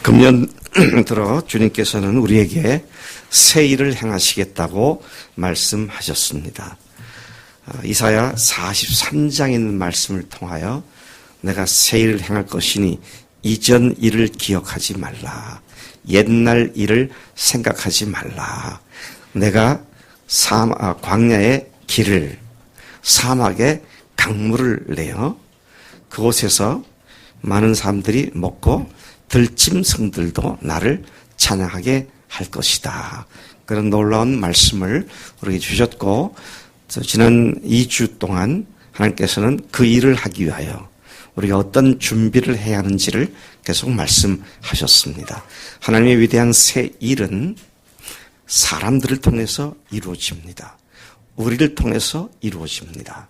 금년 들어 주님께서는 우리에게 새 일을 행하시겠다고 말씀하셨습니다. 이사야 43장에 있는 말씀을 통하여 내가 새 일을 행할 것이니 이전 일을 기억하지 말라. 옛날 일을 생각하지 말라. 내가 광야의 길을, 사막에 강물을 내어 그곳에서 많은 사람들이 먹고 들짐승들도 나를 찬양하게 할 것이다. 그런 놀라운 말씀을 우리에게 주셨고, 지난 2주 동안 하나님께서는 그 일을 하기 위하여 우리가 어떤 준비를 해야 하는지를 계속 말씀하셨습니다. 하나님의 위대한 새 일은 사람들을 통해서 이루어집니다. 우리를 통해서 이루어집니다.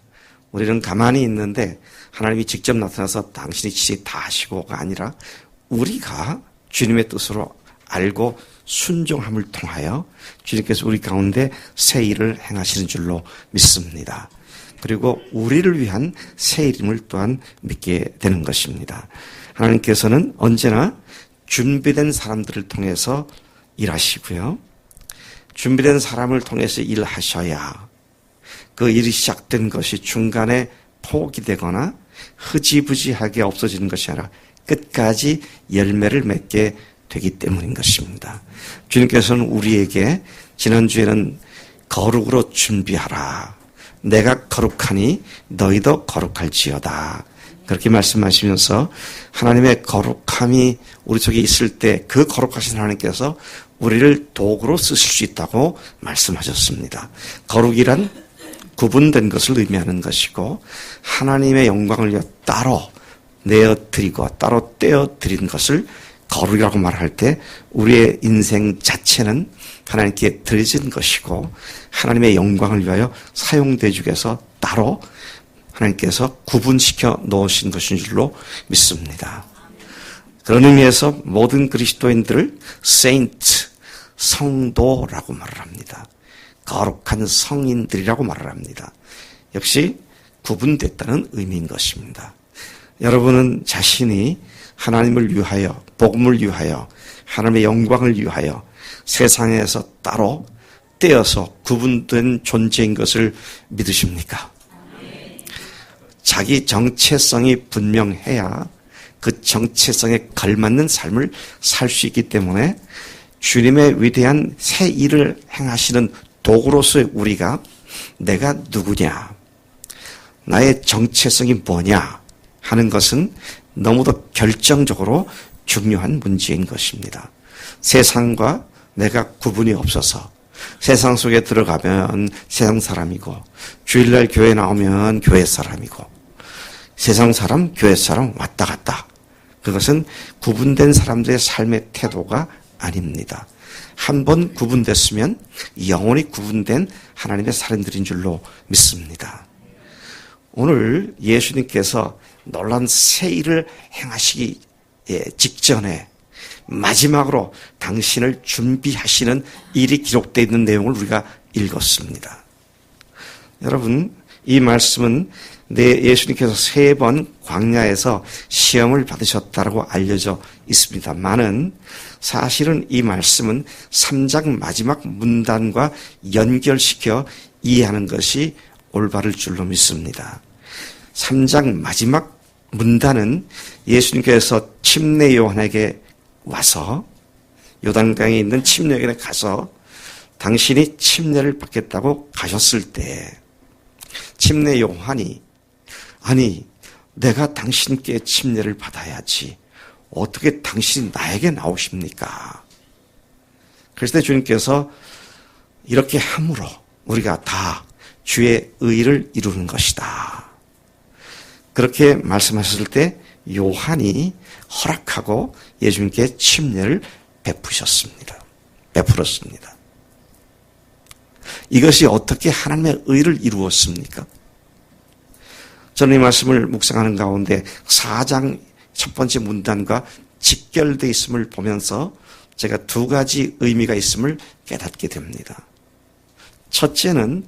우리는 가만히 있는데 하나님이 직접 나타나서 당신이 지시 다 하시고가 아니라 우리가 주님의 뜻으로 알고 순종함을 통하여 주님께서 우리 가운데 새 일을 행하시는 줄로 믿습니다. 그리고 우리를 위한 새 일임을 또한 믿게 되는 것입니다. 하나님께서는 언제나 준비된 사람들을 통해서 일하시고요. 준비된 사람을 통해서 일하셔야 그 일이 시작된 것이 중간에 포기되거나 흐지부지하게 없어지는 것이 아니라 끝까지 열매를 맺게 되기 때문인 것입니다. 주님께서는 우리에게 지난주에는 거룩으로 준비하라. 내가 거룩하니 너희도 거룩할지어다. 그렇게 말씀하시면서 하나님의 거룩함이 우리 속에 있을 때 그 거룩하신 하나님께서 우리를 도구로 쓰실 수 있다고 말씀하셨습니다. 거룩이란 구분된 것을 의미하는 것이고 하나님의 영광을 위해 따로 내어드리고 따로 떼어드린 것을 거룩이라고 말할 때 우리의 인생 자체는 하나님께 드려진 것이고 하나님의 영광을 위하여 사용되기 위해서 따로 하나님께서 구분시켜 놓으신 것인 줄로 믿습니다. 그런 의미에서 모든 그리스도인들을 세인트, 성도라고 말을 합니다. 거룩한 성인들이라고 말을 합니다. 역시 구분됐다는 의미인 것입니다. 여러분은 자신이 하나님을 위하여, 복음을 위하여, 하나님의 영광을 위하여 세상에서 따로 떼어서 구분된 존재인 것을 믿으십니까? 자기 정체성이 분명해야 그 정체성에 걸맞는 삶을 살 수 있기 때문에 주님의 위대한 새 일을 행하시는 도구로서의 우리가 내가 누구냐, 나의 정체성이 뭐냐 하는 것은 너무도 결정적으로 중요한 문제인 것입니다. 세상과 내가 구분이 없어서 세상 속에 들어가면 세상 사람이고 주일날 교회 나오면 교회 사람이고 세상 사람, 교회 사람 왔다 갔다. 그것은 구분된 사람들의 삶의 태도가 아닙니다. 한 번 구분됐으면 영원히 구분된 하나님의 사람들인 줄로 믿습니다. 오늘 예수님께서 놀라운 새 일을 행하시기 직전에 마지막으로 당신을 준비하시는 일이 기록되어 있는 내용을 우리가 읽었습니다. 여러분, 이 말씀은 예수님께서 3번 광야에서 시험을 받으셨다고 알려져 있습니다만은 사실은 이 말씀은 3장 마지막 문단과 연결시켜 이해하는 것이 올바를 줄로 믿습니다. 3장 마지막 문단은 예수님께서 침례 요한에게 와서 요단강에 있는 침례역에 가서 당신이 침례를 받겠다고 가셨을 때 침례 요한이 아니 내가 당신께 침례를 받아야지 어떻게 당신이 나에게 나오십니까? 그랬을 때 주님께서 이렇게 함으로 우리가 다 주의 의를 이루는 것이다. 그렇게 말씀하셨을 때 요한이 허락하고 예수님께 침례를 베풀었습니다. 이것이 어떻게 하나님의 의를 이루었습니까? 저는 이 말씀을 묵상하는 가운데 4장 첫 번째 문단과 직결되어 있음을 보면서 제가 2가지 의미가 있음을 깨닫게 됩니다. 첫째는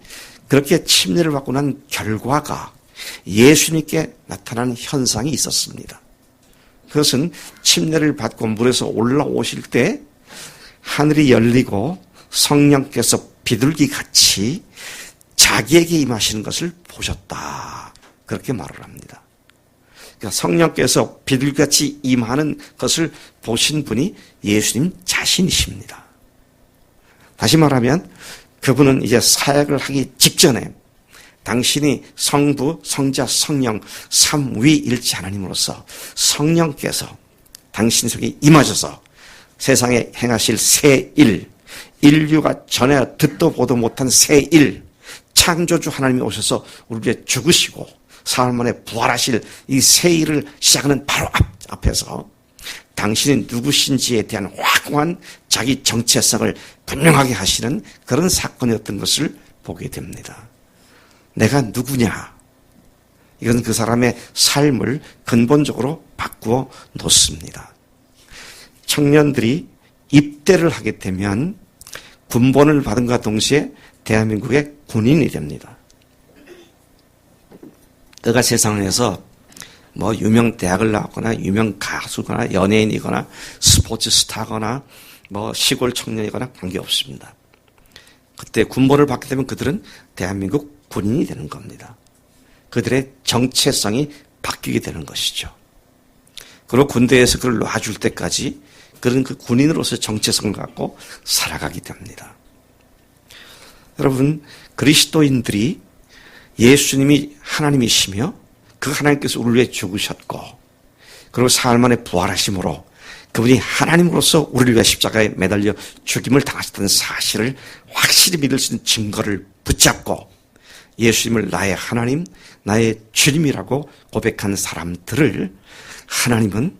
그렇게 침례를 받고 난 결과가 예수님께 나타난 현상이 있었습니다. 그것은 침례를 받고 물에서 올라오실 때 하늘이 열리고 성령께서 비둘기 같이 자기에게 임하시는 것을 보셨다. 그렇게 말을 합니다. 그러니까 성령께서 비둘기같이 임하는 것을 보신 분이 예수님 자신이십니다. 다시 말하면 그분은 이제 사역을 하기 직전에 당신이 성부, 성자, 성령 삼위일체 하나님으로서 성령께서 당신 속에 임하셔서 세상에 행하실 새 일, 인류가 전에 듣도 보도 못한 새 일, 창조주 하나님이 오셔서 우리 위해 죽으시고 사흘 만에 부활하실 이 새 일을 시작하는 바로 앞에서 당신이 누구신지에 대한 확고한 자기 정체성을 분명하게 하시는 그런 사건이었던 것을 보게 됩니다. 내가 누구냐? 이건 그 사람의 삶을 근본적으로 바꾸어 놓습니다. 청년들이 입대를 하게 되면 군번을 받은 것과 동시에 대한민국의 군인이 됩니다. 그가 세상에서 뭐 유명 대학을 나왔거나 유명 가수거나 연예인이거나 스포츠 스타거나 뭐 시골 청년이거나 관계없습니다. 그때 군번을 받게 되면 그들은 대한민국 군인이 되는 겁니다. 그들의 정체성이 바뀌게 되는 것이죠. 그리고 군대에서 그를 놔줄 때까지 그는 그 군인으로서 정체성을 갖고 살아가게 됩니다. 여러분, 그리스도인들이 예수님이 하나님이시며 그 하나님께서 우리를 위해 죽으셨고 그리고 사흘 만에 부활하심으로 그분이 하나님으로서 우리를 위해 십자가에 매달려 죽임을 당하셨다는 사실을 확실히 믿을 수 있는 증거를 붙잡고 예수님을 나의 하나님, 나의 주님이라고 고백한 사람들을 하나님은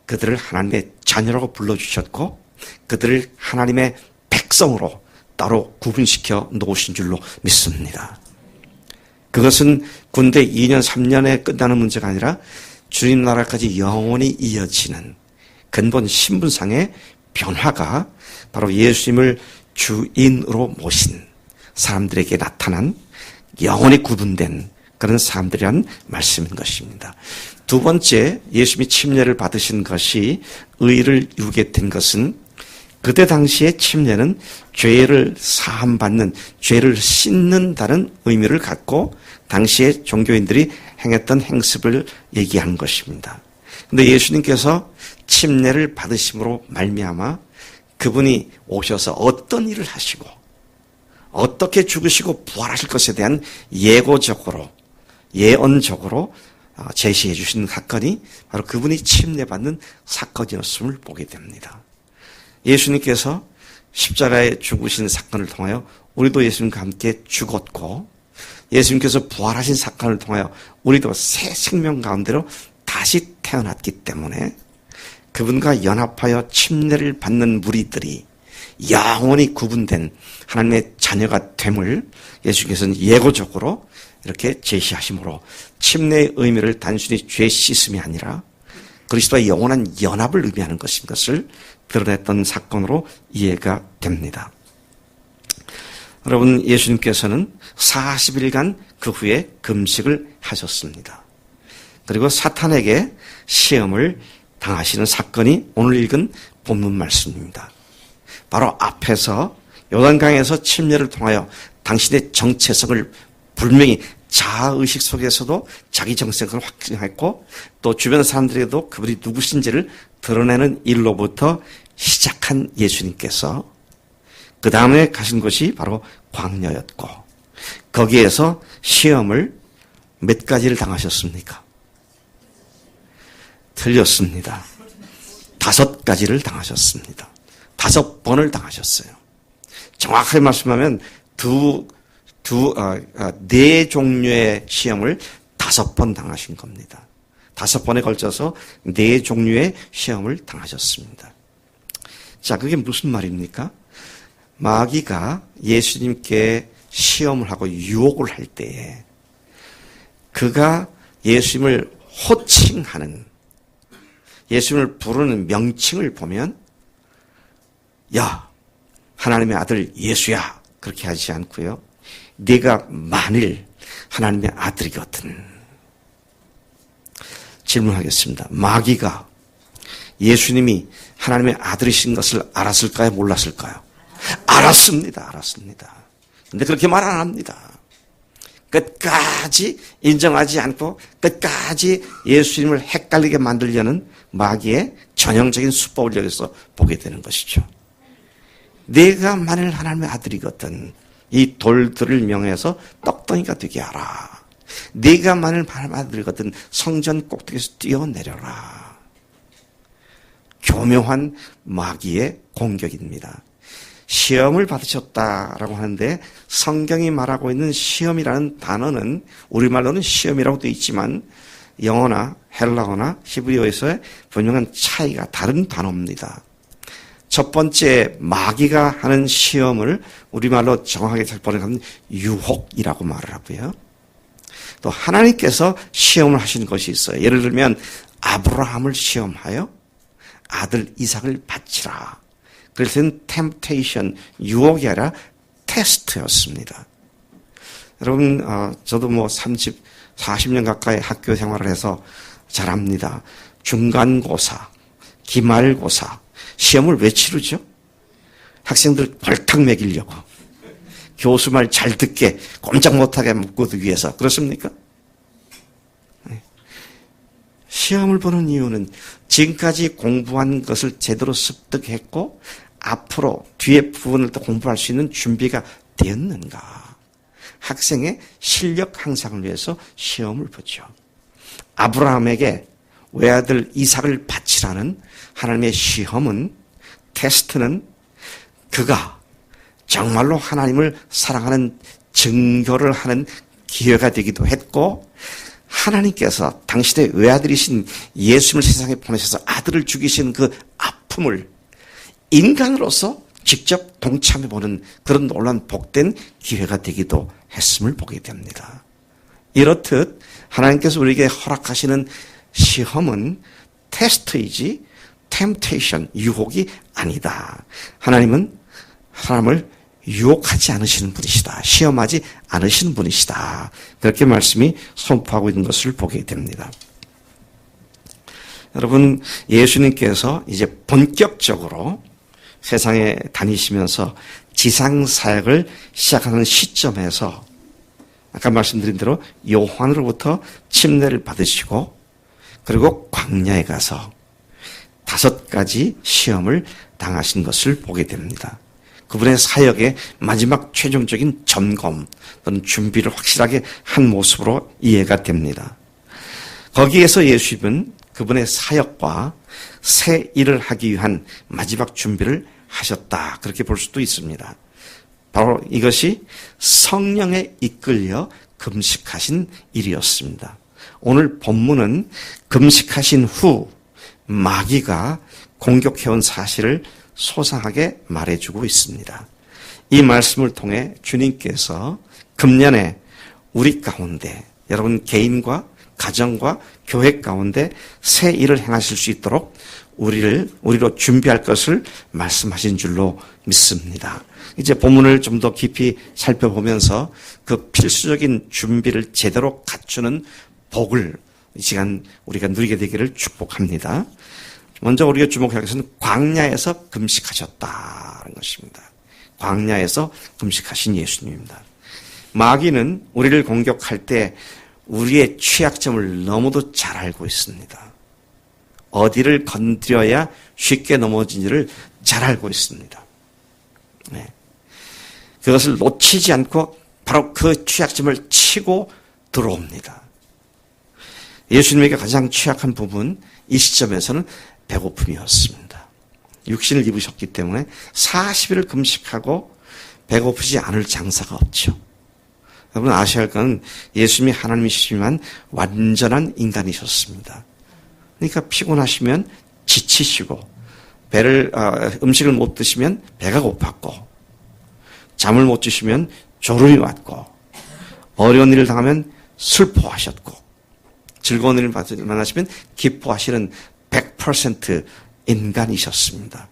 그들을 하나님의 자녀라고 불러주셨고 그들을 하나님의 백성으로 따로 구분시켜 놓으신 줄로 믿습니다. 그것은 군대 2년, 3년에 끝나는 문제가 아니라 주님 나라까지 영원히 이어지는 근본 신분상의 변화가 바로 예수님을 주인으로 모신 사람들에게 나타난 영원히 구분된 그런 사람들이란 말씀인 것입니다. 두 번째, 예수님이 침례를 받으신 것이 의를 이루게 된 것은 그때 당시의 침례는 죄를 사함받는, 죄를 씻는다는 의미를 갖고 당시의 종교인들이 행했던 행습을 얘기하는 것입니다. 그런데 예수님께서 침례를 받으심으로 말미암아 그분이 오셔서 어떤 일을 하시고 어떻게 죽으시고 부활하실 것에 대한 예고적으로, 예언적으로 제시해 주신 사건이 바로 그분이 침례받는 사건이었음을 보게 됩니다. 예수님께서 십자가에 죽으신 사건을 통하여 우리도 예수님과 함께 죽었고 예수님께서 부활하신 사건을 통하여 우리도 새 생명 가운데로 다시 태어났기 때문에 그분과 연합하여 침례를 받는 무리들이 영원히 구분된 하나님의 자녀가 됨을 예수님께서는 예고적으로 이렇게 제시하심으로 침례의 의미를 단순히 죄 씻음이 아니라 그리스도와 영원한 연합을 의미하는 것인 것을 드러냈던 사건으로 이해가 됩니다. 여러분, 예수님께서는 40일간 그 후에 금식을 하셨습니다. 그리고 사탄에게 시험을 당하시는 사건이 오늘 읽은 본문 말씀입니다. 바로 앞에서 요단강에서 침례를 통하여 당신의 정체성을 분명히 자아의식 속에서도 자기 정체성을 확증했고 또 주변 사람들에게도 그분이 누구신지를 드러내는 일로부터 시작한 예수님께서 그 다음에 가신 곳이 바로 광야였고 거기에서 시험을 몇 가지를 당하셨습니까? 틀렸습니다. 5가지를 당하셨습니다. 5번을 당하셨어요. 정확하게 말씀하면 네 종류의 시험을 5번 당하신 겁니다. 5번에 걸쳐서 4종류의 시험을 당하셨습니다. 자, 그게 무슨 말입니까? 마귀가 예수님께 시험을 하고 유혹을 할 때에 그가 예수님을 호칭하는, 예수님을 부르는 명칭을 보면 야, 하나님의 아들 예수야, 그렇게 하지 않고요. 네가 만일 하나님의 아들이거든. 질문하겠습니다. 마귀가 예수님이 하나님의 아들이신 것을 알았을까요? 몰랐을까요? 알았습니다. 알았습니다. 근데 그렇게 말 안 합니다. 끝까지 인정하지 않고 끝까지 예수님을 헷갈리게 만들려는 마귀의 전형적인 수법을 여기서 보게 되는 것이죠. 내가 만일 하나님의 아들이거든 이 돌들을 명해서 떡덩이가 되게 하라. 네가 만일 하나님의 아들이거든 성전 꼭대기에서 뛰어내려라. 교묘한 마귀의 공격입니다. 시험을 받으셨다라고 하는데 성경이 말하고 있는 시험이라는 단어는 우리말로는 시험이라고 되어 있지만 영어나 헬라어나 히브리어에서의 분명한 차이가 다른 단어입니다. 첫 번째 마귀가 하는 시험을 우리말로 정확하게 잘 번역하면 유혹이라고 말을 하고요. 또 하나님께서 시험을 하시는 것이 있어요. 예를 들면 아브라함을 시험하여 아들 이삭을 바치라. 그래서 temptation, 유혹이 아니라 테스트였습니다. 여러분, 저도 40년 가까이 학교 생활을 해서 잘 압니다. 중간고사, 기말고사, 시험을 왜 치르죠? 학생들 벌떡 먹이려고. 교수 말 잘 듣게 꼼짝 못하게 묶기 위해서. 그렇습니까? 시험을 보는 이유는 지금까지 공부한 것을 제대로 습득했고 앞으로 뒤에 부분을 또 공부할 수 있는 준비가 되었는가. 학생의 실력 향상을 위해서 시험을 보죠. 아브라함에게 외아들 이삭을 바치라는 하나님의 시험은 테스트는 그가 정말로 하나님을 사랑하는 증거를 하는 기회가 되기도 했고 하나님께서 당신의 외아들이신 예수님을 세상에 보내셔서 아들을 죽이신 그 아픔을 인간으로서 직접 동참해보는 그런 놀라운 복된 기회가 되기도 했음을 보게 됩니다. 이렇듯 하나님께서 우리에게 허락하시는 시험은 테스트이지 temptation, 유혹이 아니다. 하나님은 사람을 유혹하지 않으시는 분이시다. 시험하지 않으시는 분이시다. 그렇게 말씀이 선포하고 있는 것을 보게 됩니다. 여러분, 예수님께서 이제 본격적으로 세상에 다니시면서 지상사역을 시작하는 시점에서 아까 말씀드린 대로 요한으로부터 침례를 받으시고 그리고 광야에 가서 5가지 시험을 당하신 것을 보게 됩니다. 그분의 사역의 마지막 최종적인 점검 또는 준비를 확실하게 한 모습으로 이해가 됩니다. 거기에서 예수님은 그분의 사역과 새 일을 하기 위한 마지막 준비를 하셨다. 그렇게 볼 수도 있습니다. 바로 이것이 성령에 이끌려 금식하신 일이었습니다. 오늘 본문은 금식하신 후 마귀가 공격해온 사실을 소상하게 말해주고 있습니다. 이 말씀을 통해 주님께서 금년에 우리 가운데 여러분 개인과 가정과 교회 가운데 새 일을 행하실 수 있도록 우리로 준비할 것을 말씀하신 줄로 믿습니다. 이제 본문을 좀 더 깊이 살펴보면서 그 필수적인 준비를 제대로 갖추는 복을 이 시간 우리가 누리게 되기를 축복합니다. 먼저 우리가 주목할 것은 광야에서 금식하셨다는 것입니다. 광야에서 금식하신 예수님입니다. 마귀는 우리를 공격할 때 우리의 취약점을 너무도 잘 알고 있습니다. 어디를 건드려야 쉽게 넘어지는지를 잘 알고 있습니다. 네. 그것을 놓치지 않고 바로 그 취약점을 치고 들어옵니다. 예수님에게 가장 취약한 부분 이 시점에서는 배고픔이었습니다. 육신을 입으셨기 때문에 40일을 금식하고 배고프지 않을 장사가 없죠. 여러분 아셔야 할 건 예수님이 하나님이시지만 완전한 인간이셨습니다. 그러니까 피곤하시면 지치시고 음식을 못 드시면 배가 고팠고 잠을 못 주시면 졸음이 왔고 어려운 일을 당하면 슬퍼하셨고 즐거운 일을 만나시면 기뻐하시는 100% 인간이셨습니다.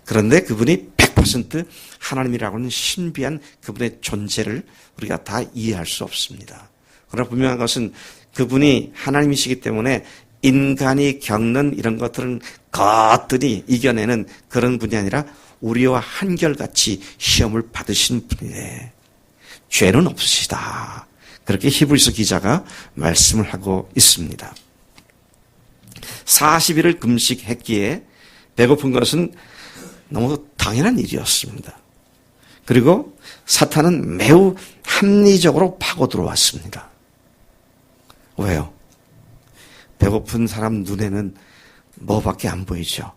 그런데 그분이 100% 하나님이라고 하는 신비한 그분의 존재를 우리가 다 이해할 수 없습니다. 그러나 분명한 것은 그분이 하나님이시기 때문에 인간이 겪는 이런 것들이 이겨내는 그런 분이 아니라 우리와 한결같이 시험을 받으신 분이네. 죄는 없으시다. 그렇게 히브리서 기자가 말씀을 하고 있습니다. 40일을 금식했기에 배고픈 것은 너무 당연한 일이었습니다. 그리고 사탄은 매우 합리적으로 파고 들어왔습니다. 왜요? 배고픈 사람 눈에는 뭐밖에 안 보이죠.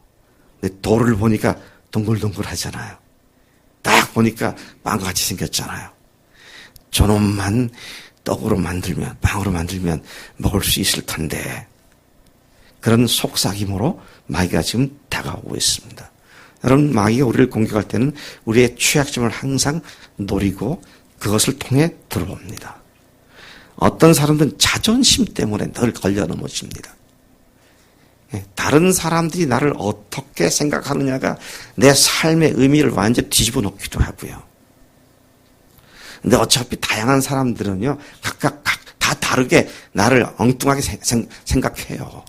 근데 돌을 보니까 동글동글 하잖아요. 딱 보니까 빵같이 생겼잖아요. 저놈만 빵으로 만들면 먹을 수 있을 텐데. 그런 속삭임으로 마귀가 지금 다가오고 있습니다. 여러분, 마귀가 우리를 공격할 때는 우리의 취약점을 항상 노리고 그것을 통해 들어옵니다. 어떤 사람들은 자존심 때문에 늘 걸려 넘어집니다. 다른 사람들이 나를 어떻게 생각하느냐가 내 삶의 의미를 완전히 뒤집어 놓기도 하고요. 근데 어차피 다양한 사람들은요, 각각 다 다르게 나를 엉뚱하게 생각해요.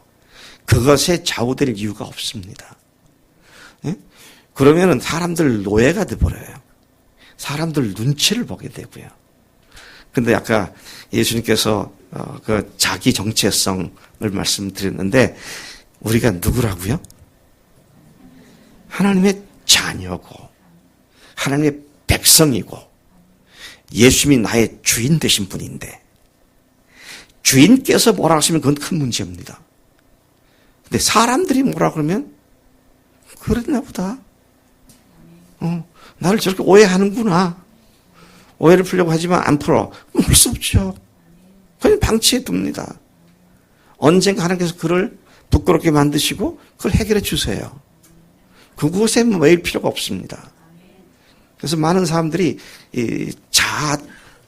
그것에 좌우될 이유가 없습니다. 그러면은 사람들 노예가 돼버려요. 사람들 눈치를 보게 되고요. 근데 아까 예수님께서 그 자기 정체성을 말씀드렸는데 우리가 누구라고요? 하나님의 자녀고 하나님의 백성이고 예수님이 나의 주인 되신 분인데 주인께서 뭐라 하시면 그건 큰 문제입니다. 근데 사람들이 뭐라 그러면 그랬나 보다. 나를 저렇게 오해하는구나. 오해를 풀려고 하지만 안 풀어. 할 수 없죠. 그냥 방치해 둡니다. 언젠가 하나님께서 그를 부끄럽게 만드시고 그걸 해결해 주세요. 그곳에 매일 필요가 없습니다. 그래서 많은 사람들이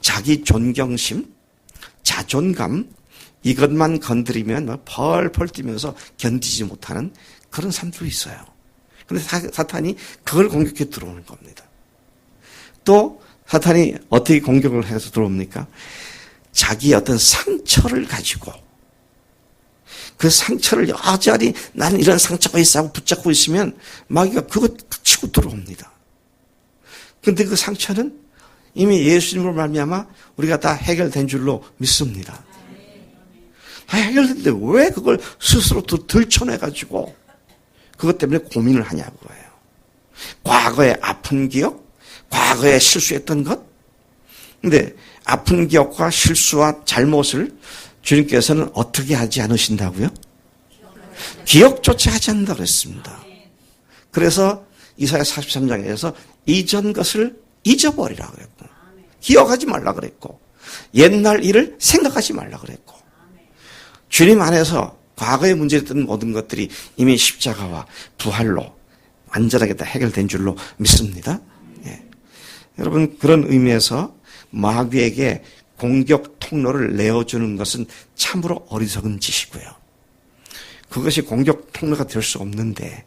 자기 존경심, 자존감 이것만 건드리면 펄펄 뛰면서 견디지 못하는 그런 사람들이 있어요. 그런데 사탄이 그걸 공격해 들어오는 겁니다. 또 사탄이 어떻게 공격을 해서 들어옵니까? 자기의 어떤 상처를 가지고 그 상처를 여전히 나는 이런 상처가 있어 하고 붙잡고 있으면 마귀가 그거 치고 들어옵니다. 그런데 그 상처는 이미 예수님으로 말미암아 우리가 다 해결된 줄로 믿습니다. 다 해결됐는데 왜 그걸 스스로 들춰내가지고 그것 때문에 고민을 하냐고요. 과거의 아픈 기억, 과거에 실수했던 것. 근데 아픈 기억과 실수와 잘못을 주님께서는 어떻게 하지 않으신다고요? 기억조차 하지 않는다고 그랬습니다. 그래서 이사야 43장에서 이전 것을 잊어버리라고 그랬고 기억하지 말라 그랬고 옛날 일을 생각하지 말라 그랬고 주님 안에서 과거에 문제됐던 모든 것들이 이미 십자가와 부활로 완전하게 다 해결된 줄로 믿습니다. 예. 여러분 그런 의미에서 마귀에게 공격 통로를 내어주는 것은 참으로 어리석은 짓이고요. 그것이 공격 통로가 될 수 없는데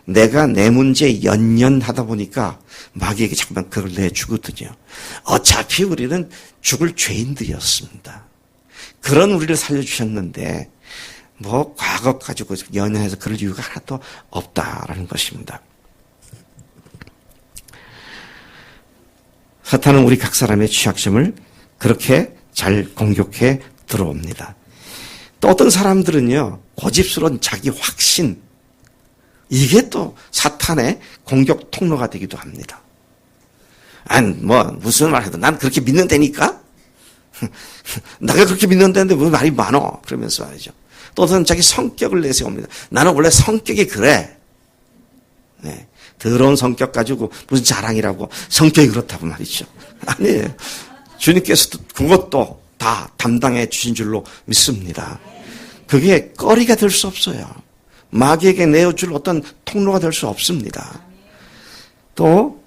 내가 내 문제에 연연하다 보니까 마귀에게 자꾸만 그걸 내주거든요. 어차피 우리는 죽을 죄인들이었습니다. 그런 우리를 살려주셨는데 뭐 과거 가지고 연연해서 그럴 이유가 하나도 없다라는 것입니다. 사탄은 우리 각 사람의 취약점을 그렇게 잘 공격해 들어옵니다. 또 어떤 사람들은요, 고집스러운 자기 확신, 이게 또 사탄의 공격 통로가 되기도 합니다. 무슨 말 해도 난 그렇게 믿는다니까? 내가 그렇게 믿는다는데 왜 말이 많어? 그러면서 말이죠. 또 어떤 자기 성격을 내세웁니다. 나는 원래 성격이 그래. 네. 더러운 성격 가지고 무슨 자랑이라고 성격이 그렇다고 말이죠. 아니에요. 주님께서도 그것도 다 담당해 주신 줄로 믿습니다. 그게 거리가 될 수 없어요. 마귀에게 내어줄 어떤 통로가 될 수 없습니다. 또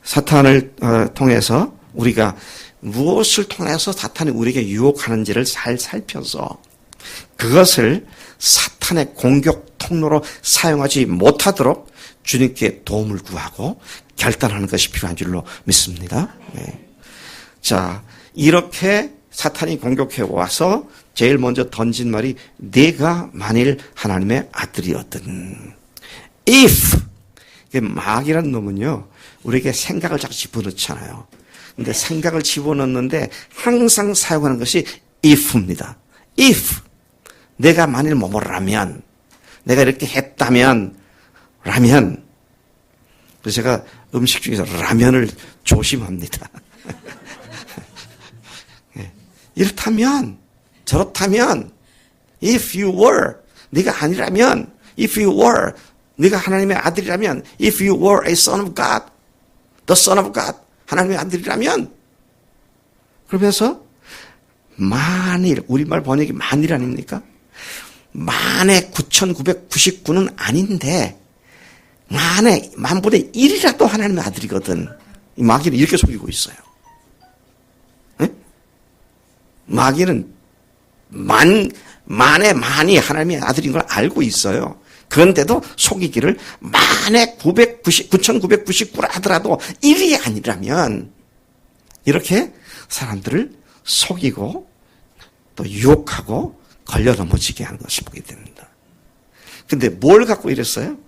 사탄을 통해서 우리가 무엇을 통해서 사탄이 우리에게 유혹하는지를 잘 살펴서 그것을 사탄의 공격 통로로 사용하지 못하도록 주님께 도움을 구하고 결단하는 것이 필요한 줄로 믿습니다. 네. 자, 이렇게 사탄이 공격해 와서 제일 먼저 던진 말이 네가 만일 하나님의 아들이었든. if. 마귀라는 놈은요, 우리에게 생각을 자꾸 집어넣잖아요. 근데 생각을 집어넣는데 항상 사용하는 것이 if입니다. if. 내가 만일 뭐뭐라면, 내가 이렇게 했다면, 라면. 그래서 제가 음식 중에서 라면을 조심합니다. 이렇다면, 저렇다면, if you were, 네가 아니라면, if you were, 네가 하나님의 아들이라면, if you were a son of God, the son of God, 하나님의 아들이라면, 그러면서 만일, 우리말 번역이 만일 아닙니까? 만에 9,999는 아닌데, 만에, 만분의 1이라도 하나님의 아들이거든. 이 마귀는 이렇게 속이고 있어요. 네? 마귀는 만에 만이 하나님의 아들인 걸 알고 있어요. 그런데도 속이기를 만에 9,999라 하더라도 1이 아니라면 이렇게 사람들을 속이고 또 유혹하고 걸려 넘어지게 하는 것을 보게 됩니다. 근데 뭘 갖고 이랬어요?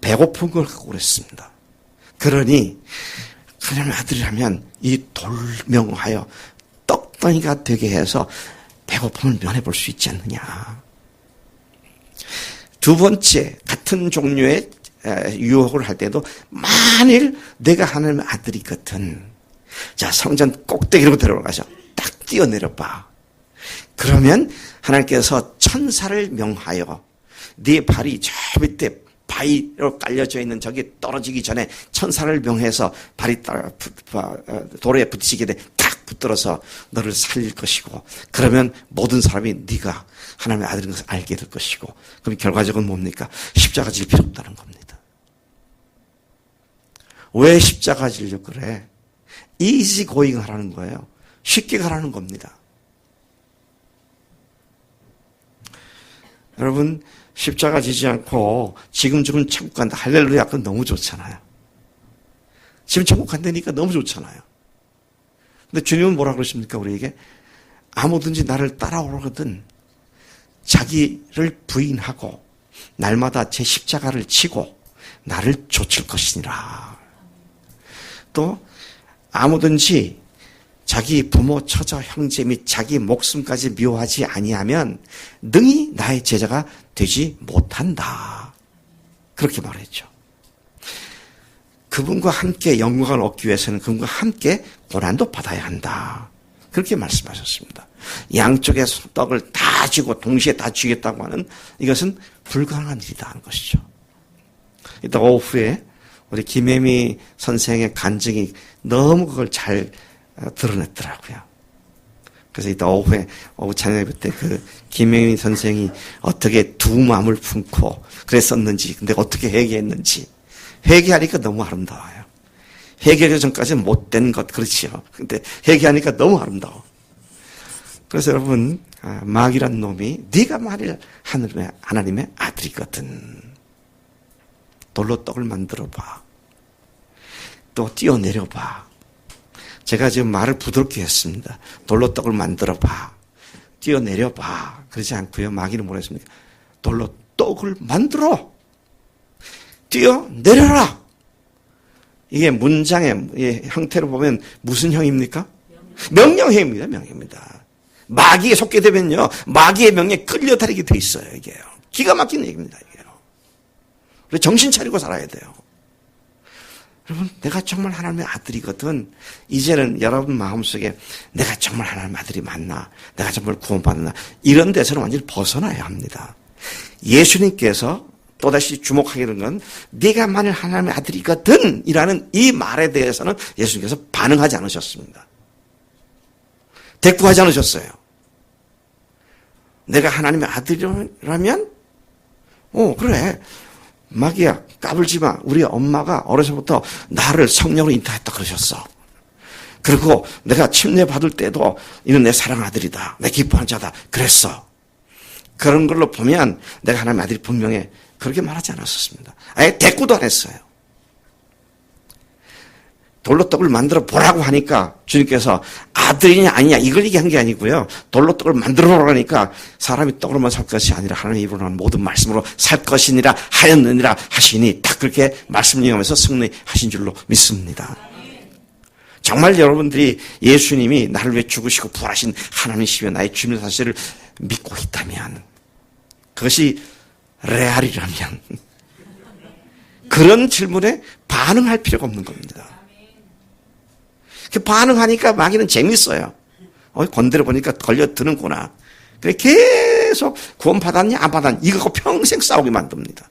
배고픈 걸 갖고 그랬습니다. 그러니 하나님의 아들이라면 이 돌명하여 떡덩이가 되게 해서 배고픔을 면해볼 수 있지 않느냐. 두 번째, 같은 종류의 유혹을 할 때도 만일 내가 하나님의 아들이거든. 자, 성전 꼭대기로 데려가서 딱 뛰어내려 봐. 그러면 하나님께서 천사를 명하여 네 발이 저 밑에 바위로 깔려져 있는 저기 떨어지기 전에 천사를 명해서 발이 돌에 붙이게 돼 탁 붙들어서 너를 살릴 것이고, 그러면 모든 사람이 네가 하나님의 아들인 것을 알게 될 것이고, 그럼 결과적으로는 뭡니까? 십자가 질 필요 없다는 겁니다. 왜 십자가 지려고 그래? easy going 하라는 거예요. 쉽게 가라는 겁니다. 여러분, 십자가 지지 않고 지금 죽은 천국 간다. 할렐루야. 그건 너무 좋잖아요. 지금 천국 간다니까 너무 좋잖아요. 근데 주님은 뭐라 그러십니까? 우리에게 아무든지 나를 따라오거든 자기를 부인하고 날마다 제 십자가를 지고 나를 좇을 것이니라. 또 아무든지 자기 부모, 처자, 형제 및 자기 목숨까지 미워하지 아니하면 능히 나의 제자가 되지 못한다. 그렇게 말했죠. 그분과 함께 영광을 얻기 위해서는 그분과 함께 고난도 받아야 한다. 그렇게 말씀하셨습니다. 양쪽의 떡을 다 쥐고 동시에 다 쥐겠다고 하는 이것은 불가능한 일이다 하는 것이죠. 이따 오후에 우리 김혜미 선생의 간증이 너무 그걸 잘 드러냈더라고요. 그래서 이따 오후 찬양 예배 때 그 김혜미 선생이 어떻게 두 마음을 품고 그랬었는지, 근데 어떻게 회개했는지, 회개하니까 너무 아름다워요. 회개하기 전까지는 못된 것, 그렇지요. 근데 회개하니까 너무 아름다워. 그래서 여러분, 마귀란 놈이 네가 만일 하나님의 아들이거든 돌로 떡을 만들어봐. 또 뛰어내려봐. 제가 지금 말을 부드럽게 했습니다. 돌로 떡을 만들어봐. 뛰어내려봐. 그러지 않고요. 마귀는 뭐라 했습니까? 돌로 떡을 만들어. 뛰어내려라. 이게 문장의 형태로 보면 무슨 형입니까? 명령형입니다. 명령입니다. 마귀에 속게 되면요, 마귀의 명령에 끌려다니게 돼 있어요. 이게요. 기가 막힌 얘기입니다. 이게요. 우리 정신 차리고 살아야 돼요. 여러분, 내가 정말 하나님의 아들이거든. 이제는 여러분 마음속에 내가 정말 하나님의 아들이 맞나? 내가 정말 구원받나? 이런 데서는 완전히 벗어나야 합니다. 예수님께서 또다시 주목하게 된 건 네가 만일 하나님의 아들이거든 이라는 이 말에 대해서는 예수님께서 반응하지 않으셨습니다. 대꾸하지 않으셨어요. 내가 하나님의 아들이라면 그래. 마귀야, 까불지 마. 우리 엄마가 어려서부터 나를 성령으로 인도했다 그러셨어. 그리고 내가 침례 받을 때도 이는 내 사랑 아들이다. 내 기뻐하는 자다. 그랬어. 그런 걸로 보면 내가 하나님의 아들이 분명해. 그렇게 말하지 않았었습니다. 아예 대꾸도 안 했어요. 돌로 떡을 만들어 보라고 하니까 주님께서 아들이냐 아니냐 이걸 얘기한 게 아니고요. 돌로 떡을 만들어 보라고 하니까 사람이 떡으로만 살 것이 아니라 하나님의 입으로 나오는 모든 말씀으로 살 것이니라 하였느니라 하시니 딱 그렇게 말씀 이용하면서 승리하신 줄로 믿습니다. 정말 여러분들이 예수님이 나를 위해 죽으시고 부활하신 하나님이시며 나의 주님의 사실을 믿고 있다면, 그것이 레알이라면 그런 질문에 반응할 필요가 없는 겁니다. 반응하니까 마귀는 재밌어요. 건드려 보니까 걸려드는구나. 그래 계속 구원 받았냐 안 받았냐 이거 갖고 평생 싸우게 만듭니다.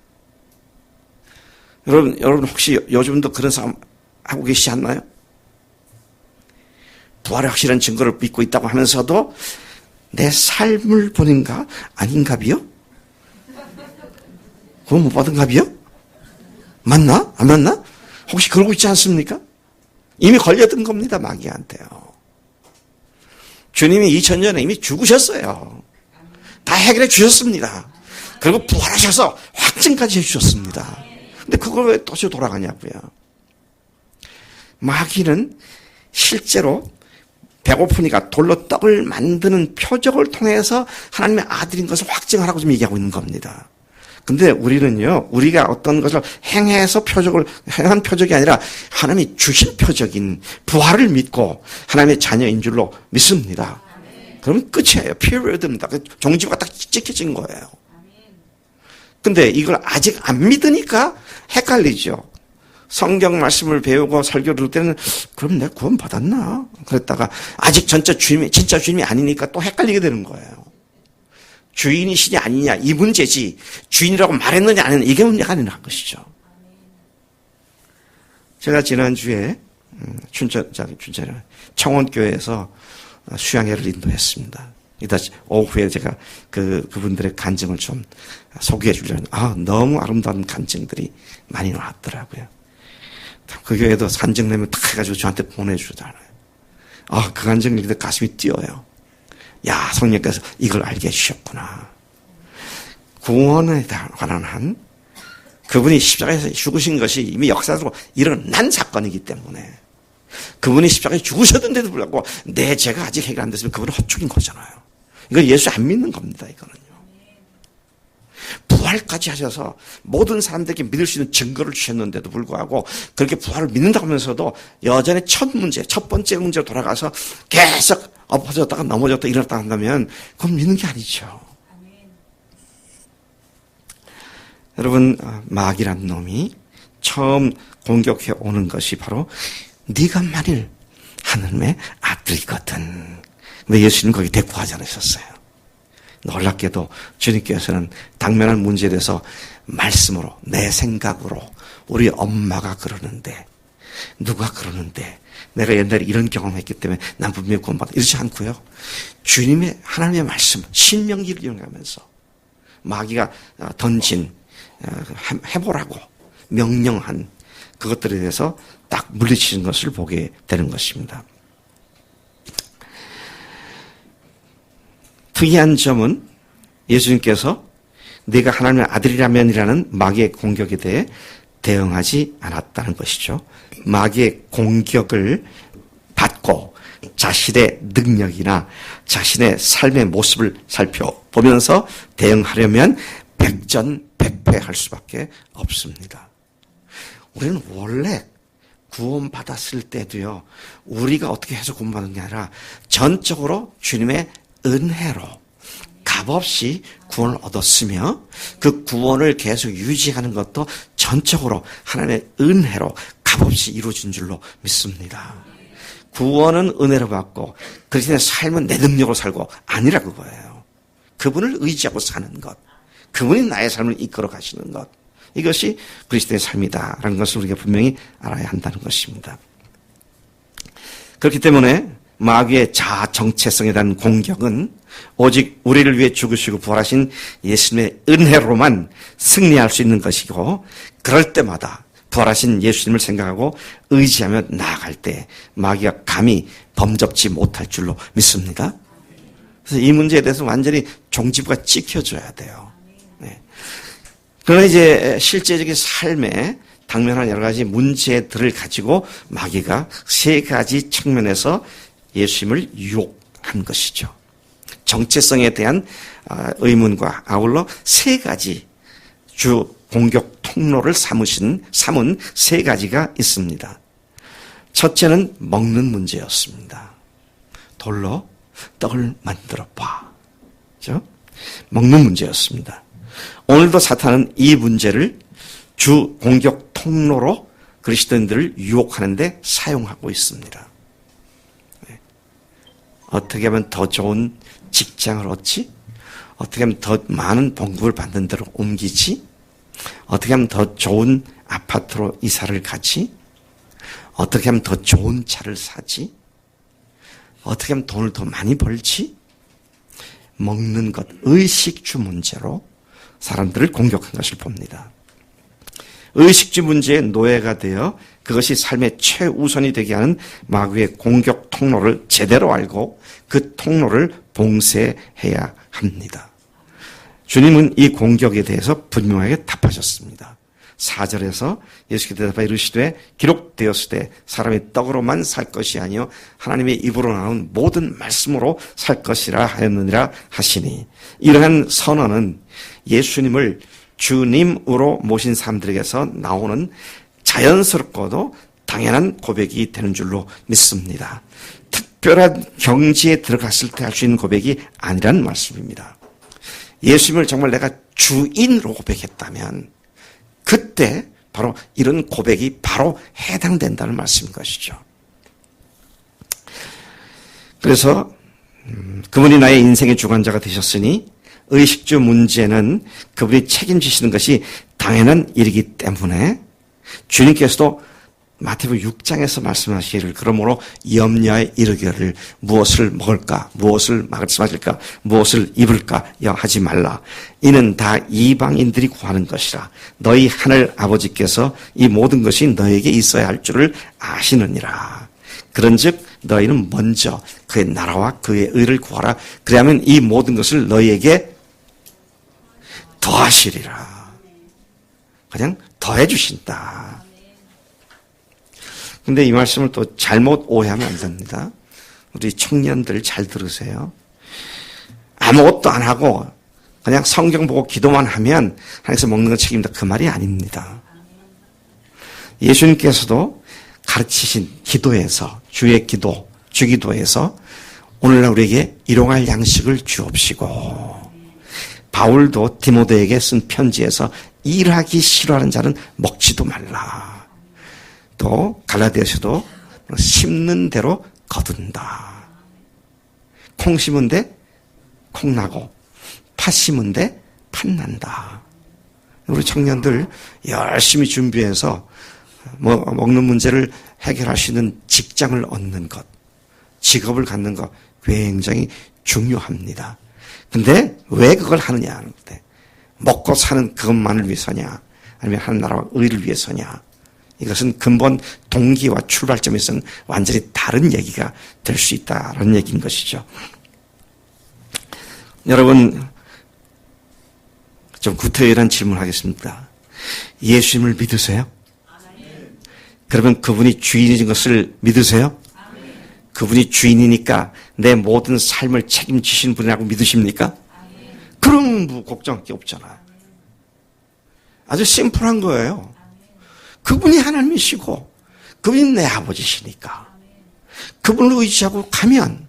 여러분 혹시 요즘도 그런 싸움 하고 계시지 않나요? 부활의 확실한 증거를 믿고 있다고 하면서도 내 삶을 보는가 아닌가비요? 구원 못 받은가비요? 맞나? 안 맞나? 혹시 그러고 있지 않습니까? 이미 걸려든 겁니다, 마귀한테요. 주님이 2000년에 이미 죽으셨어요. 다 해결해 주셨습니다. 그리고 부활하셔서 확증까지 해주셨습니다. 근데 그걸 왜 또다시 돌아가냐고요. 마귀는 실제로 배고프니까 돌로 떡을 만드는 표적을 통해서 하나님의 아들인 것을 확증하라고 좀 얘기하고 있는 겁니다. 근데 우리는요, 우리가 어떤 것을 행한 표적이 아니라 하나님이 주신 표적인 부활을 믿고 하나님의 자녀인 줄로 믿습니다. 그러면 끝이에요. period입니다. 종지부가 딱 찍혀진 거예요. 근데 이걸 아직 안 믿으니까 헷갈리죠. 성경 말씀을 배우고 설교를 들을 때는 그럼 내가 구원 받았나? 그랬다가 아직 진짜 주님이 아니니까 또 헷갈리게 되는 거예요. 주인이시냐 아니냐 이 문제지 주인이라고 말했느냐 안 했느냐 이게 문제가 아니라는 것이죠. 제가 지난주에 청원교회에서 수양회를 인도했습니다. 이따 오후에 제가 그분들의 간증을 좀 소개해 주려는 너무 아름다운 간증들이 많이 나왔더라고요. 그 교회도 간증 내면 탁 해가지고 저한테 보내주잖아요. 그 간증을 읽을 때 가슴이 뛰어요. 야, 성령께서 이걸 알게 해주셨구나. 구원에 관한 한 그분이 십자가에서 죽으신 것이 이미 역사적으로 일어난 사건이기 때문에 그분이 십자가에 죽으셨는데도 불구하고 내 죄가 아직 해결 안 됐으면 그분은 헛죽인 거잖아요. 이건 예수 안 믿는 겁니다. 이거는요. 부활까지 하셔서 모든 사람들에게 믿을 수 있는 증거를 주셨는데도 불구하고 그렇게 부활을 믿는다고 하면서도 여전히 첫 번째 문제로 돌아가서 계속 엎어졌다가 넘어졌다 일어났다 한다면 그건 믿는 게 아니죠. 여러분, 마귀란 놈이 처음 공격해 오는 것이 바로 네가 만일 하나님의 아들이거든. 근데 예수님 거기 대꾸하지 않으셨어요. 놀랍게도 주님께서는 당면한 문제에 대해서 말씀으로 내 생각으로 우리 엄마가 그러는데 누가 그러는데 내가 옛날에 이런 경험했기 때문에 난 분명히 구원받아 이러지 않고요. 주님의 하나님의 말씀 신명기를 이용하면서 마귀가 던진 해보라고 명령한 그것들에 대해서 딱 물리치는 것을 보게 되는 것입니다. 특이한 점은 예수님께서 네가 하나님의 아들이라면이라는 마귀의 공격에 대해 대응하지 않았다는 것이죠. 마귀의 공격을 받고 자신의 능력이나 자신의 삶의 모습을 살펴보면서 대응하려면 백전백패할 수밖에 없습니다. 우리는 원래 구원받았을 때도요, 우리가 어떻게 해서 구원받는 게 아니라 전적으로 주님의 은혜로 값없이 구원을 얻었으며 그 구원을 계속 유지하는 것도 전적으로 하나님의 은혜로 값없이 이루어진 줄로 믿습니다. 구원은 은혜로 받고 그리스도의 삶은 내 능력으로 살고 아니라 그거예요. 그분을 의지하고 사는 것, 그분이 나의 삶을 이끌어 가시는 것, 이것이 그리스도의 삶이다라는 것을 우리가 분명히 알아야 한다는 것입니다. 그렇기 때문에 마귀의 자아 정체성에 대한 공격은 오직 우리를 위해 죽으시고 부활하신 예수님의 은혜로만 승리할 수 있는 것이고, 그럴 때마다 부활하신 예수님을 생각하고 의지하며 나아갈 때 마귀가 감히 범접지 못할 줄로 믿습니다. 그래서 이 문제에 대해서 완전히 종지부가 찍혀줘야 돼요. 네. 그러나 이제 실제적인 삶에 당면한 여러 가지 문제들을 가지고 마귀가 세 가지 측면에서 예수님을 유혹한 것이죠. 정체성에 대한 의문과 아울러 세 가지 주 공격 통로를 삼은 세 가지가 있습니다. 첫째는 먹는 문제였습니다. 돌로 떡을 만들어 봐. 그렇죠? 먹는 문제였습니다. 오늘도 사탄은 이 문제를 주 공격 통로로 그리스도인들을 유혹하는 데 사용하고 있습니다. 어떻게 하면 더 좋은 직장을 얻지? 어떻게 하면 더 많은 봉급을 받는 데로 옮기지? 어떻게 하면 더 좋은 아파트로 이사를 가지? 어떻게 하면 더 좋은 차를 사지? 어떻게 하면 돈을 더 많이 벌지? 먹는 것, 의식주 문제로 사람들을 공격한 것을 봅니다. 의식주 문제의 노예가 되어 그것이 삶의 최우선이 되게 하는 마귀의 공격 통로를 제대로 알고 그 통로를 봉쇄해야 합니다. 주님은 이 공격에 대해서 분명하게 답하셨습니다. 4절에서 예수께서 대답하여 이르시되 기록되었으되 사람이 떡으로만 살 것이 아니요 하나님의 입으로 나온 모든 말씀으로 살 것이라 하였느니라 하시니, 이러한 선언은 예수님을 주님으로 모신 사람들에게서 나오는 자연스럽고도 당연한 고백이 되는 줄로 믿습니다. 특별한 경지에 들어갔을 때 할 수 있는 고백이 아니라는 말씀입니다. 예수님을 정말 내가 주인으로 고백했다면 그때 바로 이런 고백이 바로 해당된다는 말씀인 것이죠. 그래서 그분이 나의 인생의 주관자가 되셨으니 의식주 문제는 그분이 책임지시는 것이 당연한 일이기 때문에 주님께서도 마태복음 6장에서 말씀하시기를 그러므로 염려에 이르기를 무엇을 먹을까, 무엇을 마실까, 무엇을 입을까 하지 말라. 이는 다 이방인들이 구하는 것이라. 너희 하늘 아버지께서 이 모든 것이 너에게 있어야 할 줄을 아시느니라. 그런즉 너희는 먼저 그의 나라와 그의 의를 구하라. 그리하면 이 모든 것을 너희에게 더하시리라. 그냥 더해 주신다. 근데 이 말씀을 또 잘못 오해하면 안 됩니다. 우리 청년들 잘 들으세요. 아무것도 안 하고 그냥 성경 보고 기도만 하면 하나님께서 먹는 건 책임다, 그 말이 아닙니다. 예수님께서도 가르치신 기도에서, 주의 기도, 주기도에서 오늘날 우리에게 일용할 양식을 주옵시고, 바울도 디모데에게 쓴 편지에서 일하기 싫어하는 자는 먹지도 말라. 또 갈라디아서도 심는 대로 거둔다. 콩 심은 데 콩 나고 팥 심은 데 팥 난다. 우리 청년들 열심히 준비해서 먹는 문제를 해결할 수 있는 직장을 얻는 것, 직업을 갖는 것 굉장히 중요합니다. 근데 왜 그걸 하느냐 하는데, 먹고 사는 그것만을 위해서냐, 아니면 하는 나라와 의를 위해서냐, 이것은 근본 동기와 출발점에서는 완전히 다른 얘기가 될 수 있다는 얘기인 것이죠. 여러분, 좀 구태의란 질문하겠습니다. 예수님을 믿으세요? 그러면 그분이 주인인 것을 믿으세요? 그분이 주인이니까 내 모든 삶을 책임지신 분이라고 믿으십니까? 그럼 뭐 걱정할 게 없잖아. 아주 심플한 거예요. 그분이 하나님이시고 그분이 내 아버지시니까 그분을 의지하고 가면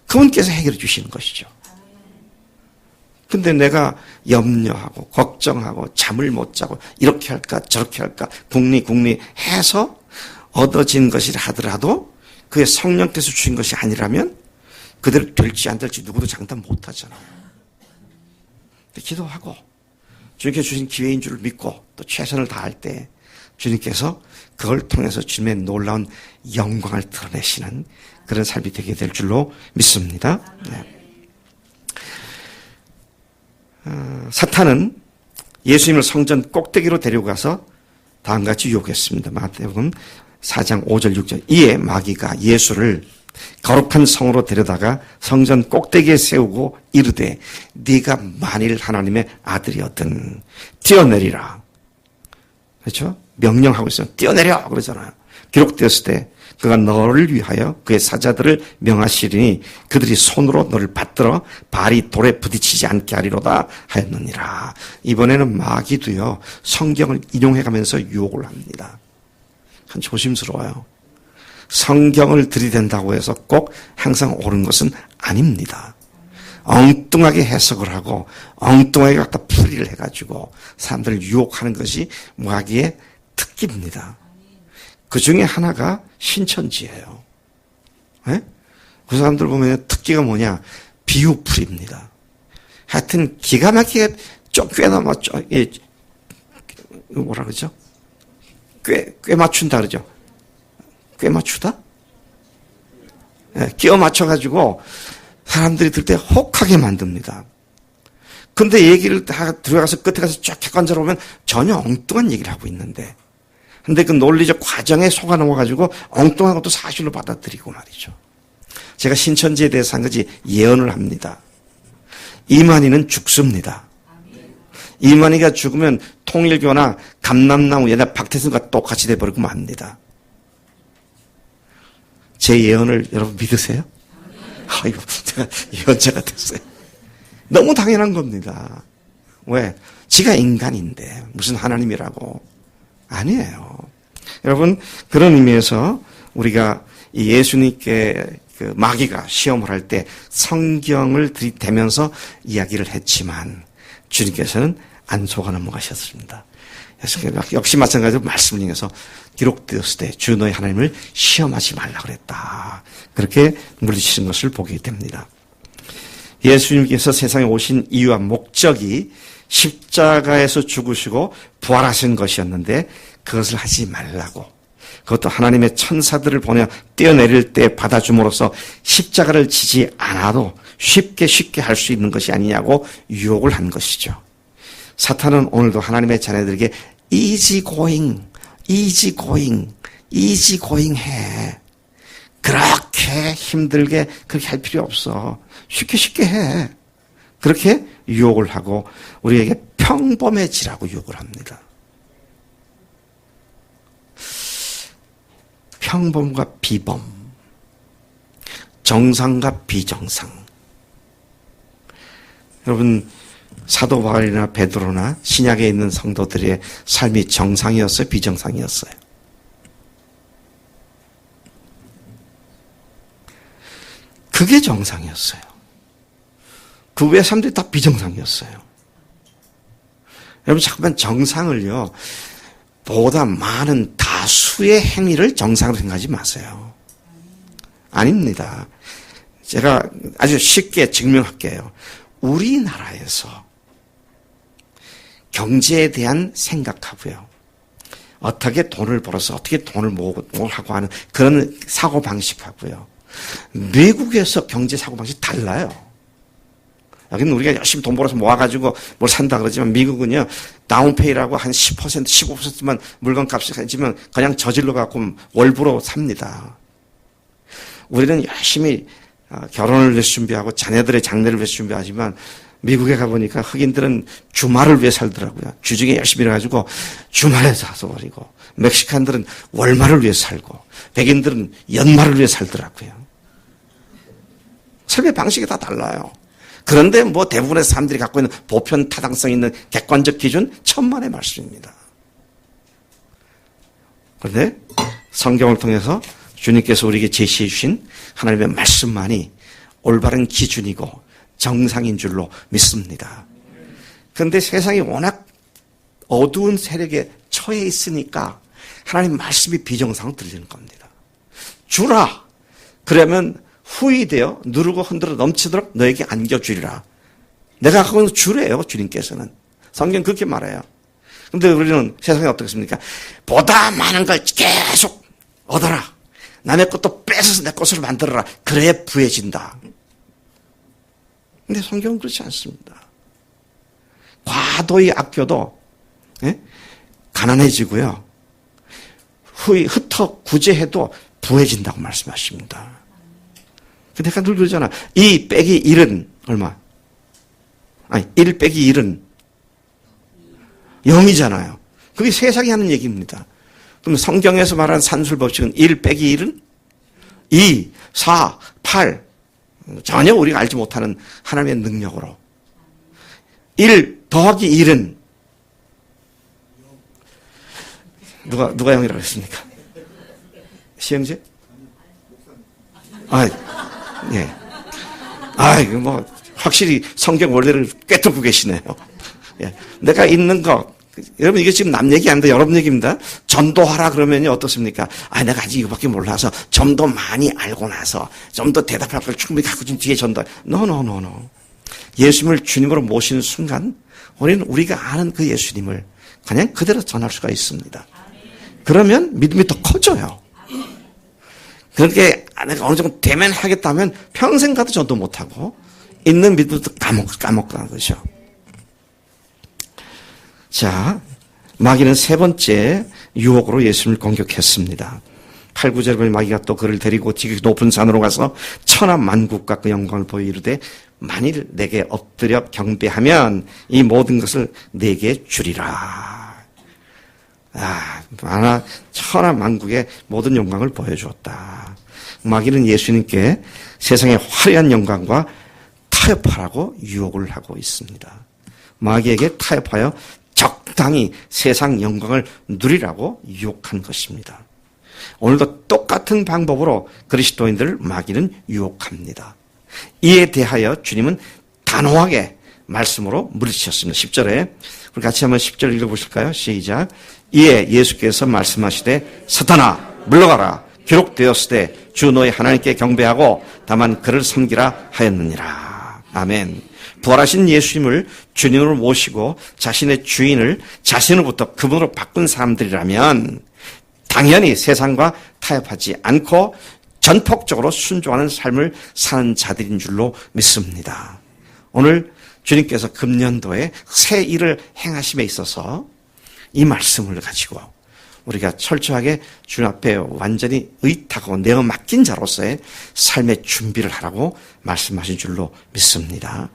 그분께서 해결해 주시는 것이죠. 근데 내가 염려하고 걱정하고 잠을 못 자고 이렇게 할까 저렇게 할까 궁리 해서 얻어진 것이라 하더라도 그의 성령께서 주신 것이 아니라면 그대로 될지 안 될지 누구도 장담 못 하잖아요. 기도하고 주님께서 주신 기회인 줄 믿고 또 최선을 다할 때 주님께서 그걸 통해서 주님의 놀라운 영광을 드러내시는 그런 삶이 되게 될 줄로 믿습니다. 네. 사탄은 예수님을 성전 꼭대기로 데려가서 다음같이 유혹했습니다. 마태복음 4장 5절 6절. 이에 마귀가 예수를 거룩한 성으로 데려다가 성전 꼭대기에 세우고 이르되 네가 만일 하나님의 아들이었든 뛰어내리라. 그렇죠? 명령하고 있어요. 뛰어내려 그러잖아요. 기록되었을 때 그가 너를 위하여 그의 사자들을 명하시리니 그들이 손으로 너를 받들어 발이 돌에 부딪히지 않게 하리로다 하였느니라. 이번에는 마귀도요 성경을 인용해가면서 유혹을 합니다. 참 조심스러워요. 성경을 들이댄다고 해서 꼭 항상 옳은 것은 아닙니다. 엉뚱하게 해석을 하고 엉뚱하게 갖다 풀이를 해가지고 사람들을 유혹하는 것이 마귀의 특기입니다. 그 중에 하나가 신천지예요. 네? 그 사람들 보면 특기가 뭐냐? 비유풀이입니다. 하여튼 기가 막히게 꽤나 뭐라 그러죠? 꽤 맞춘다 그러죠? 꽤 맞추다? 네, 끼워 맞춰가지고 사람들이 들 때 혹하게 만듭니다. 근데 얘기를 다 들어가서 끝에 가서 쫙 객관적으로 보면 전혀 엉뚱한 얘기를 하고 있는데 근데 그 논리적 과정에 속아 넘어가지고 엉뚱한 것도 사실로 받아들이고 말이죠. 제가 신천지에 대해서 한 가지 예언을 합니다. 이만희는 죽습니다. 이만희가 죽으면 통일교나 감람나무 옛날 박태순과 똑같이 돼버리고 맙니다. 제 예언을 여러분 믿으세요? 아이고, 제가 예언자가 됐어요. 너무 당연한 겁니다. 왜? 지가 인간인데 무슨 하나님이라고. 아니에요. 여러분 그런 의미에서 우리가 이 예수님께 그 마귀가 시험을 할 때 성경을 들이대면서 이야기를 했지만 주님께서는 안 속아 넘어가셨습니다. 역시 마찬가지로 말씀을 통해서 기록되었을 때 주 너희 하나님을 시험하지 말라 그랬다. 그렇게 물리치는 것을 보게 됩니다. 예수님께서 세상에 오신 이유와 목적이 십자가에서 죽으시고 부활하신 것이었는데 그것을 하지 말라고. 그것도 하나님의 천사들을 보내 뛰어내릴 때 받아줌으로써 십자가를 지지 않아도 쉽게 할 수 있는 것이 아니냐고 유혹을 한 것이죠. 사탄은 오늘도 하나님의 자녀들에게 easy going 해. 그렇게 힘들게 그렇게 할 필요 없어. 쉽게 해. 그렇게 유혹을 하고 우리에게 평범해지라고 유혹을 합니다. 평범과 비범, 정상과 비정상. 여러분 사도 바울이나 베드로나 신약에 있는 성도들의 삶이 정상이었어요? 비정상이었어요? 그게 정상이었어요. 그 외 사람들이 다 비정상이었어요. 여러분 잠깐만 정상을요 보다 많은 다수의 행위를 정상으로 생각하지 마세요. 아닙니다. 제가 아주 쉽게 증명할게요. 우리나라에서 경제에 대한 생각하고요. 어떻게 돈을 벌어서 어떻게 돈을 모으고 하고 하는 그런 사고방식하고요. 미국에서 경제 사고방식이 달라요. 여기는 우리가 열심히 돈 벌어서 모아가지고 뭘 산다 그러지만 미국은요, 다운페이라고 한 10%, 15%만 물건값이 해지면 그냥 저질러 갖고 월부로 삽니다. 우리는 열심히 결혼을 위해서 준비하고 자녀들의 장래를 위해서 준비하지만 미국에 가보니까 흑인들은 주말을 위해 살더라고요. 주중에 열심히 일해가지고 주말에 사서 버리고 멕시칸들은 월말을 위해 살고 백인들은 연말을 위해 살더라고요. 삶의 방식이 다 달라요. 그런데 뭐 대부분의 사람들이 갖고 있는 보편 타당성 있는 객관적 기준 천만의 말씀입니다. 그런데 성경을 통해서 주님께서 우리에게 제시해 주신 하나님의 말씀만이 올바른 기준이고 정상인 줄로 믿습니다. 그런데 세상이 워낙 어두운 세력에 처해 있으니까 하나님 말씀이 비정상으로 들리는 겁니다. 주라. 그러면 후이되어 누르고 흔들어 넘치도록 너에게 안겨주리라. 내가 갖고 있는 주래요. 주님께서는. 성경 그렇게 말해요. 그런데 우리는 세상에 어떻겠습니까? 보다 많은 걸 계속 얻어라. 남의 것도 뺏어서 내 것으로 만들어라. 그래야 부해진다. 근데 성경은 그렇지 않습니다. 과도히 아껴도 가난해지고요. 흩어 구제해도 부해진다고 말씀하십니다. 근데 내가 늘 그러잖아. 2 빼기 1은 얼마? 아니, 1 빼기 1은 0이잖아요. 그게 세상이 하는 얘기입니다. 그럼 성경에서 말하는 산술법칙은 1 빼기 1은 2, 4, 8. 전혀 우리가 알지 못하는 하나님의 능력으로. 1 더하기 1은 누가 0이라고 했습니까? 시행제? 예. 이거 뭐, 확실히 성경 원리를 꿰뚫고 계시네요. 예. 내가 있는 거, 여러분 이게 지금 남 얘기 아닌데 여러분 얘기입니다. 전도하라 그러면요 어떻습니까? 내가 아직 이거밖에 몰라서 좀 더 많이 알고 나서 좀 더 대답할 걸 충분히 갖고 좀 뒤에 전도. No. 예수님을 주님으로 모시는 순간 우리는 우리가 아는 그 예수님을 그냥 그대로 전할 수가 있습니다. 그러면 믿음이 더 커져요. 그렇게 내가 어느 정도 되면 하겠다면 평생 가도 전도 못하고 있는 믿음도 까먹고 하는 거죠. 자, 마귀는 세 번째 유혹으로 예수님을 공격했습니다. 8, 9절에 보면 마귀가 또 그를 데리고 지극히 높은 산으로 가서 천하 만국과 그 영광을 보여 이르되 만일 내게 엎드려 경배하면 이 모든 것을 내게 주리라. 천하 만국의 모든 영광을 보여주었다. 마귀는 예수님께 세상의 화려한 영광과 타협하라고 유혹을 하고 있습니다. 마귀에게 타협하여 적당히 세상 영광을 누리라고 유혹한 것입니다. 오늘도 똑같은 방법으로 그리스도인들을 마귀는 유혹합니다. 이에 대하여 주님은 단호하게 말씀으로 물리치셨습니다. 10절에 우리 같이 한번 10절 읽어보실까요? 시작. 이에 예수께서 말씀하시되 사탄아 물러가라. 기록되었으되 주 너희 하나님께 경배하고 다만 그를 섬기라 하였느니라. 아멘. 부활하신 예수님을 주님으로 모시고 자신의 주인을 자신으로부터 그분으로 바꾼 사람들이라면 당연히 세상과 타협하지 않고 전폭적으로 순종하는 삶을 사는 자들인 줄로 믿습니다. 오늘 주님께서 금년도에 새 일을 행하심에 있어서 이 말씀을 가지고 우리가 철저하게 주님 앞에 완전히 의탁하고 내어 맡긴 자로서의 삶의 준비를 하라고 말씀하신 줄로 믿습니다.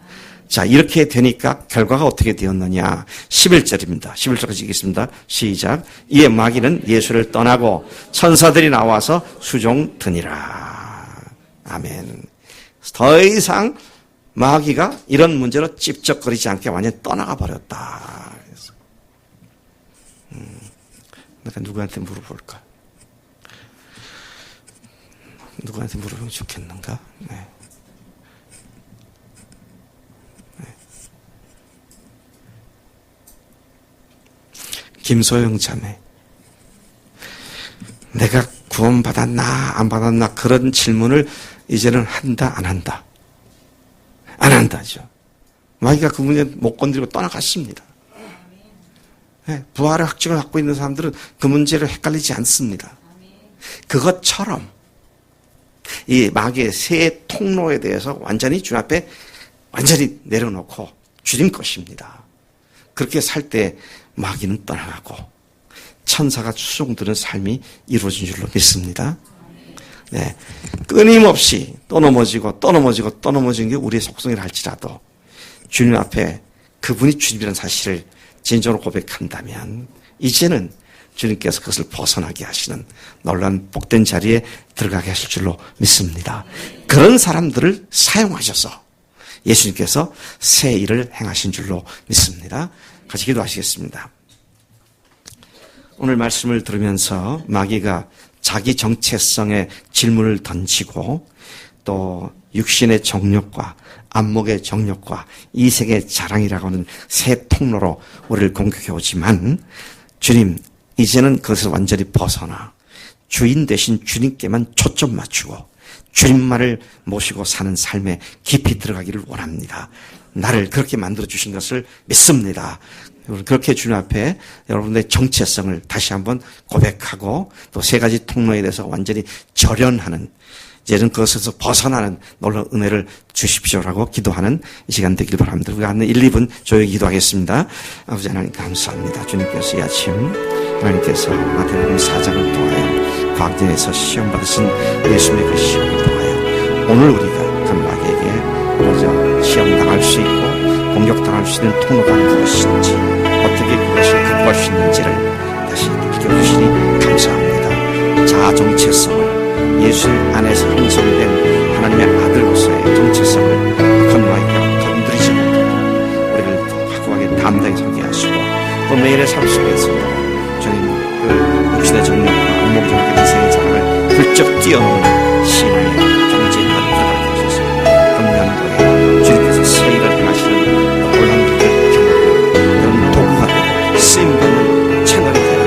자, 이렇게 되니까 결과가 어떻게 되었느냐. 11절입니다. 11절까지 읽겠습니다. 시작. 이에 마귀는 예수를 떠나고 천사들이 나와서 수종 드니라. 아멘. 더 이상 마귀가 이런 문제로 찝쩍거리지 않게 완전히 떠나가 버렸다. 내가 누구한테 물어볼까? 누구한테 물어보면 좋겠는가? 네. 김소영 자매. 내가 구원받았나 안 받았나 그런 질문을 이제는 한다 안 한다? 안 한다죠. 마귀가 그 문제 못 건드리고 떠나갔습니다. 네, 부활의 확증을 갖고 있는 사람들은 그 문제를 헷갈리지 않습니다. 그것처럼 이 마귀의 세 통로에 대해서 완전히 주님 앞에 완전히 내려놓고 주님 것입니다. 그렇게 살 때 마귀는 떠나가고 천사가 수종드는 삶이 이루어진 줄로 믿습니다. 네, 끊임없이 또 넘어지고 또 넘어지고 또 넘어지는 게 우리의 속성이라 할지라도 주님 앞에 그분이 주님이라는 사실을 진정으로 고백한다면 이제는 주님께서 그것을 벗어나게 하시는 놀라운 복된 자리에 들어가게 하실 줄로 믿습니다. 그런 사람들을 사용하셔서 예수님께서 새 일을 행하신 줄로 믿습니다. 같이 기도하시겠습니다. 오늘 말씀을 들으면서 마귀가 자기 정체성의 질문을 던지고 또 육신의 정욕과 안목의 정욕과 이색의 자랑이라고 하는 새 통로로 우리를 공격해 오지만 주님 이제는 그것을 완전히 벗어나 주인 대신 주님께만 초점 맞추고 주님만을 모시고 사는 삶에 깊이 들어가기를 원합니다. 나를 그렇게 만들어주신 것을 믿습니다. 그렇게 주님 앞에 여러분들의 정체성을 다시 한번 고백하고 또 세 가지 통로에 대해서 완전히 절연하는 이제는 그것에서 벗어나는 놀라운 은혜를 주십시오라고 기도하는 이 시간 되길 바랍니다. 우리가 한 1, 2분 조용히 기도하겠습니다. 아버지 하나님 감사합니다. 주님께서 이 아침 하나님께서 마태복음 4장을 통하여 광야에서 시험 받으신 예수님의 그 시험을 통하여 오늘 우리가 그 마귀에게 먼저 시험당할 수 있고 공격당할 수 있는 통로가 무엇인지, 어떻게 그것을 극복할 수 있는지를 다시 일깨워주시니 감사합니다. 자아 정체성을, 예수 안에서 형성된 하나님의 아들로서의 정체성을 그 마귀가 건드리지 못하고 우리를 더 확고하게 담대하게 서게 하시고, 또 매일의 삶 속에서 주님 그 육신의 정력과 안목적인 인생의 자랑을 훌쩍 뛰어넘는 신앙의 경지에 들어가게 하소서. 금년도에 주님께서 새 일을 행하시는 놀라운 일을 경험하고 그런 도구가 되고 쓰임받는 채널이 되는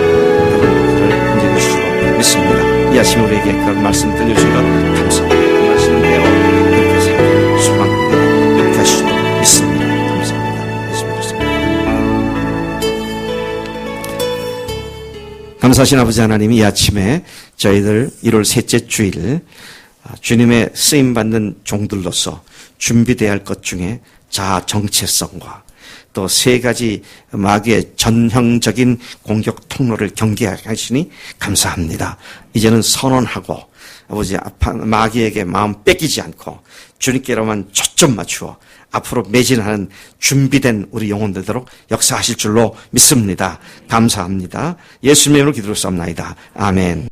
그런 일을 인정해 주시고 믿습니다. 이 아침에 우리에게 그런 말씀 들려주신 것 감사합니다. 그 말씀 배워 그렇게 살기를 소망합니다. 이렇게 하시고 믿습니다. 감사합니다. 예수 믿습니다. 감사하신 아버지 하나님, 이 아침에 저희들 1월 셋째 주일 주님의 쓰임받는 종들로서 준비되어야 할 것 중에 자아 정체성과 또 세 가지 마귀의 전형적인 공격 통로를 경계하게 하시니 감사합니다. 이제는 선언하고 아버지 마귀에게 마음 뺏기지 않고 주님께로만 초점 맞추어 앞으로 매진하는 준비된 우리 영혼 되도록 역사하실 줄로 믿습니다. 감사합니다. 예수님의 이름으로 기도를 쌉나이다. 아멘.